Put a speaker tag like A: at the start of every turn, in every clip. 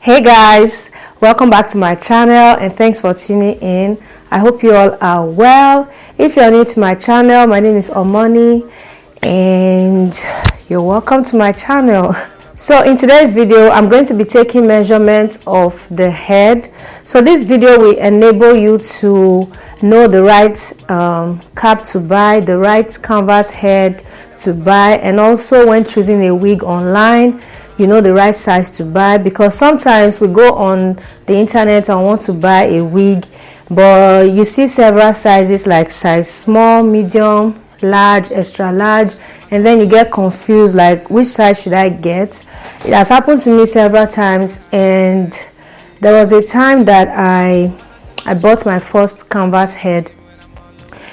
A: Hey guys, welcome back to my channel and thanks for tuning in. I hope you all are well. If you're new to my channel, my name is Omoni and you're welcome to my channel. So in today's video, I'm going to be taking measurements of the head. So this video will enable you to know the right cap to buy, the right canvas head to buy, and also when choosing a wig online, you know the right size to buy, because sometimes we go on the internet and want to buy a wig, but you see several sizes like size small, medium, large, extra large, and then you get confused like which size should I get. It has happened to me several times, and there was a time that I bought my first canvas head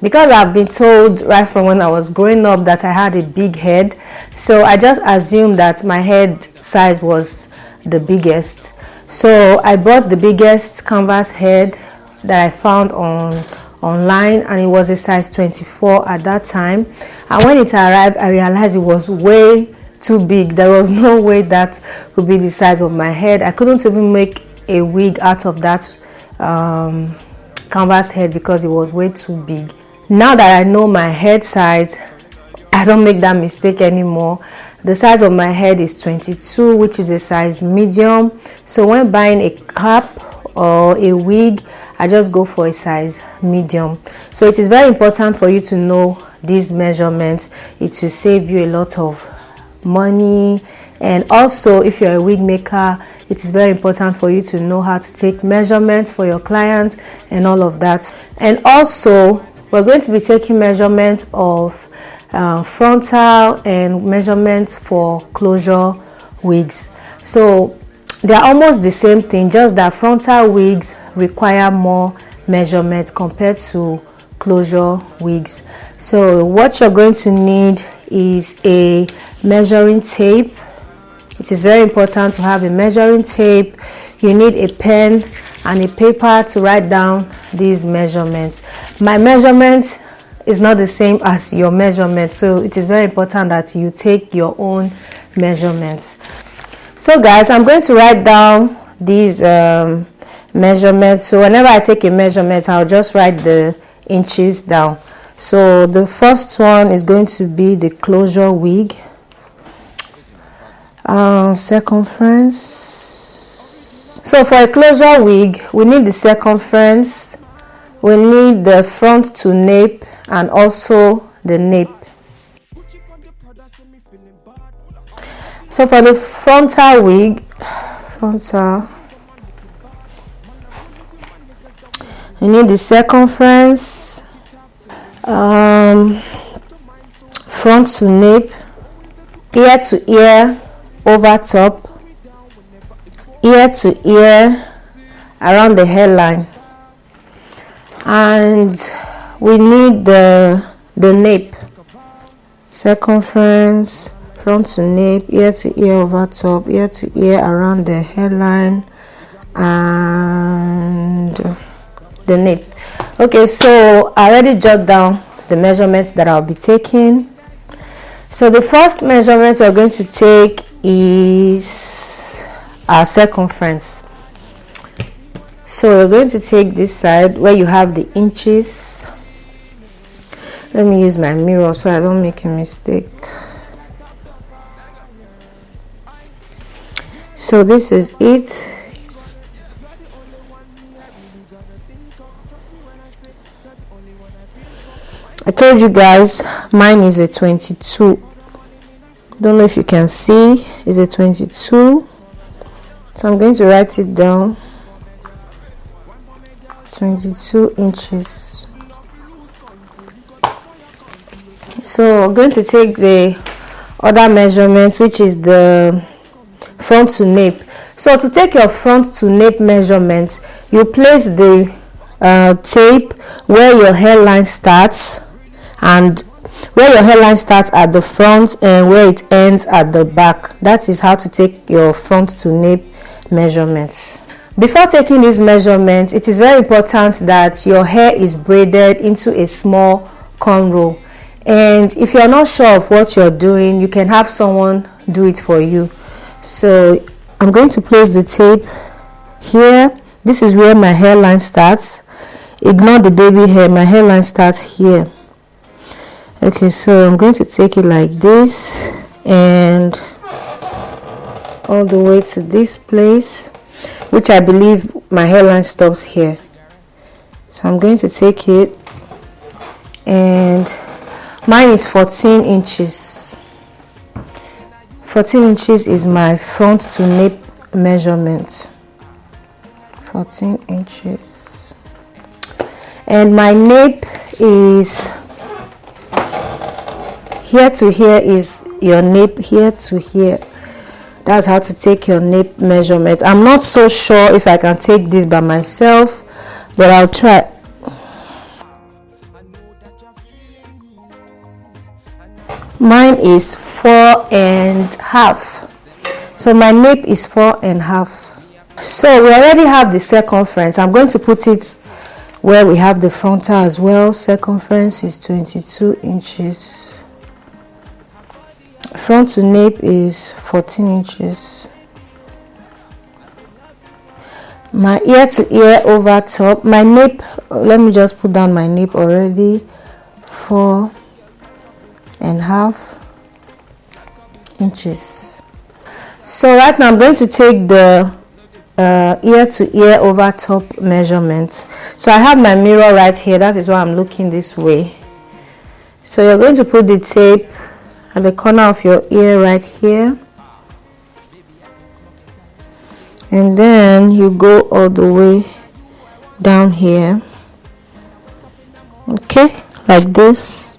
A: because I've been told right from when I was growing up that I had a big head, so I just assumed that my head size was the biggest. So I bought the biggest canvas head that I found online, and it was a size 24 at that time. And when it arrived, I realized it was way too big. There was no way that could be the size of my head. I couldn't even make a wig out of that canvas head because it was way too big. Now that I know my head size, I don't make that mistake anymore. The size of my head is 22, which is a size medium. So when buying a cap or a wig, I just go for a size medium. So it is very important for you to know these measurements. It will save you a lot of money. And also, if you're a wig maker, it is very important for you to know how to take measurements for your clients and all of that. And also, we're going to be taking measurements of frontal and measurements for closure wigs. So they are almost the same thing, just that frontal wigs require more measurements compared to closure wigs. So what you're going to need is a measuring tape. It is very important to have a measuring tape. You need a pen and a paper to write down these measurements. My measurement is not the same as your measurement, so it is very important that you take your own measurements. So guys, I'm going to write down these measurements. So whenever I take a measurement, I'll just write the inches down. So the first one is going to be the closure wig. Circumference. So for a closure wig, we need the circumference, we need the front to nape, and also the nape. So for the frontal wig, you need the circumference, front to nape, ear to ear, over top, ear to ear, around the hairline, and we need the nape. Circumference, front to nape, ear to ear, over top, ear to ear, around the hairline, and the nape. Okay, so I already jot down the measurements that I'll be taking. So the first measurement we're going to take is our circumference. So we're going to take this side where you have the inches. Let me use my mirror so I don't make a mistake. So this is it. I told you guys mine is a 22. Don't know if you can see, it's a 22. So I'm going to write it down. 22 inches. So I'm going to take the other measurement, which is the front to nape. So to take your front to nape measurement, you place the tape where your hairline starts, and where your hairline starts at the front and where it ends at the back. That is how to take your front to nape measurements. Before taking these measurements, it is very important that your hair is braided into a small cornrow. And if you're not sure of what you're doing, you can have someone do it for you. So I'm going to place the tape here. This is where my hairline starts. Ignore the baby hair, my hairline starts here. Okay, so I'm going to take it like this and all the way to this place, which I believe my hairline stops here. So I'm going to take it, and mine is 14 inches. 14 inches is my front to nape measurement. 14 inches. And my nape is here to here is your nape, here to here. That's how to take your nape measurement. I'm not so sure if I can take this by myself, but I'll try. Mine is 4.5. So my nape is 4.5. So we already have the circumference. I'm going to put it where we have the frontal as well. Circumference is 22 inches. Front to nape is 14 inches. My ear to ear over top. My nape, let me just put down my nape already. 4.5 inches. So right now I'm going to take the ear to ear over top measurement. So I have my mirror right here. That is why I'm looking this way. So you're going to put the tape at the corner of your ear right here, and then you go all the way down here, okay, like this.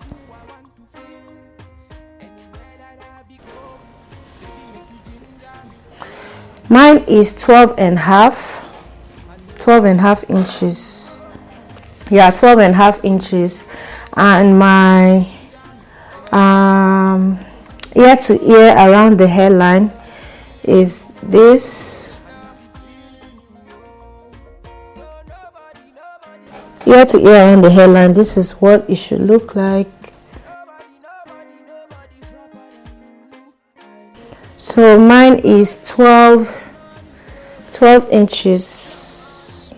A: Mine is 12.5 inches. Yeah, 12.5 inches, and my ear to ear around the hairline is this. Ear to ear around the hairline, this is what it should look like. So mine is 12 inches,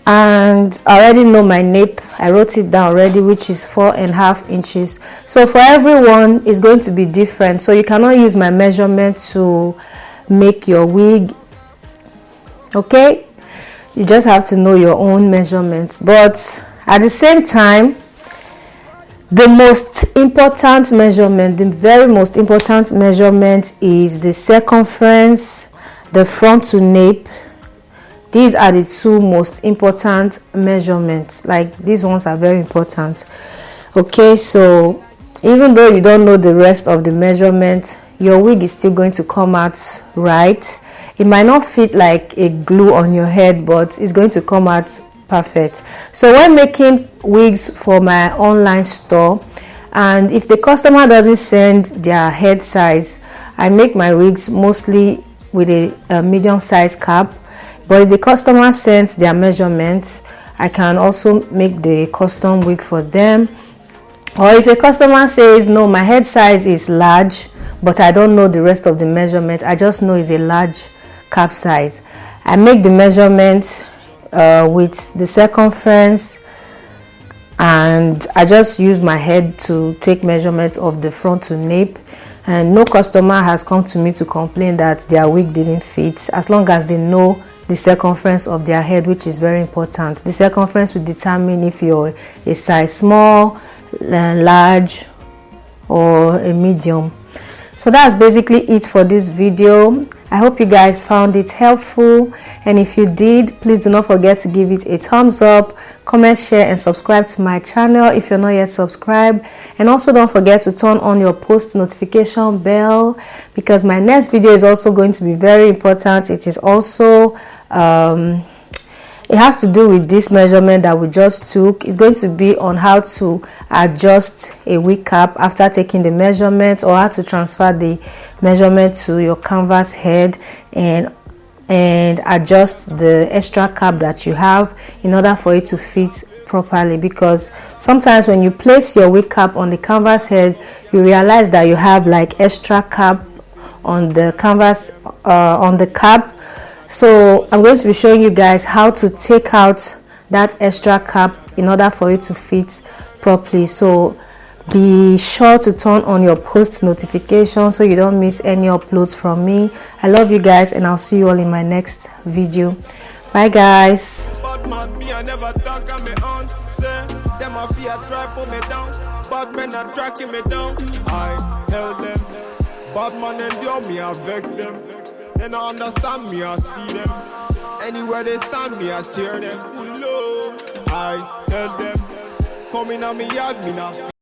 A: and I already know my nape. I wrote it down already, which is 4.5 inches. So for everyone it's going to be different, so you cannot use my measurement to make your wig, okay? You just have to know your own measurement. But at the same time, the most important measurement, the very most important measurement is the circumference, the front to nape. These are the two most important measurements. Like, these ones are very important. Okay, so even though you don't know the rest of the measurement, your wig is still going to come out right. It might not fit like a glue on your head, but it's going to come out perfect. So when making wigs for my online store, and if the customer doesn't send their head size, I make my wigs mostly with a medium size cap. But if the customer sends their measurements, I can also make the custom wig for them. Or if a customer says, no, my head size is large, but I don't know the rest of the measurement, I just know it's a large cap size, I make the measurement with the circumference, and I just use my head to take measurements of the front to nape. And no customer has come to me to complain that their wig didn't fit, as long as they know the circumference of their head, which is very important. The circumference will determine if you're a size small, large, or a medium. So that's basically it for this video. I hope you guys found it helpful, and if you did, please do not forget to give it a thumbs up, comment, share, and subscribe to my channel if you're not yet subscribed. And also don't forget to turn on your post notification bell, because my next video is also going to be very important. It is also it has to do with this measurement that we just took. It's going to be on how to adjust a wig cap after taking the measurement, or how to transfer the measurement to your canvas head and adjust the extra cap that you have in order for it to fit properly. Because sometimes when you place your wig cap on the canvas head, you realize that you have like extra cap on the canvas, on the cap. So I'm going to be showing you guys how to take out that extra cap in order for it to fit properly. So be sure to turn on your post notifications so you don't miss any uploads from me. I love you guys, and I'll see you all in my next video. Bye guys.
B: Bad man, me I never talk on me own. Say, them a fear try put me down. Bad men are tracking me down. I tell them, bad man endure me, I vex them. They don't understand me, I see them. Anywhere they stand me, I cheer them. Low, I tell them, come in on me yard, me not